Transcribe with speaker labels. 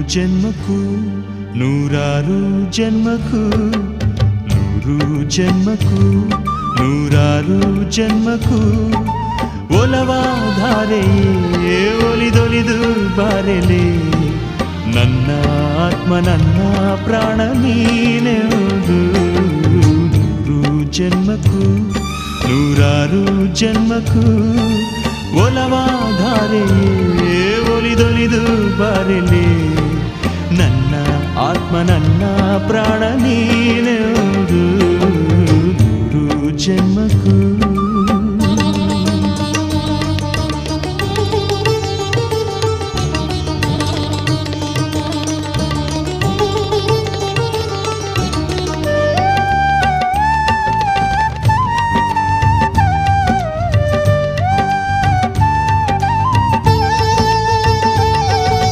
Speaker 1: ಜನ್ಮಕ್ಕೂ ನೂರಾರು ಜನ್ಮಕ್ಕೂ ನೂರು ಜನ್ಮಕ್ಕೂ ನೂರಾರು ಜನ್ಮಕ್ಕೂ ಒಲವಾಧಾರೆಯೇ ಒಲಿದೊಲಿದು ಬಾರೆಲೆ ನನ್ನ ಆತ್ಮ ನನ್ನ ಪ್ರಾಣ ನೀನೆಂದು ನೂರು ಜನ್ಮಕ್ಕೂ ನೂರಾರು ಜನ್ಮಕ್ಕೂ ಒಲವಾಧಾರೆಯೇ ಒಲಿದೊಲಿದು ಬಾರೆಲೆ ನನ್ನ ಆತ್ಮ ನನ್ನ ಪ್ರಾಣ ನೀನೆಂದು ನೂರು ಜನ್ಮಕ್ಕೂ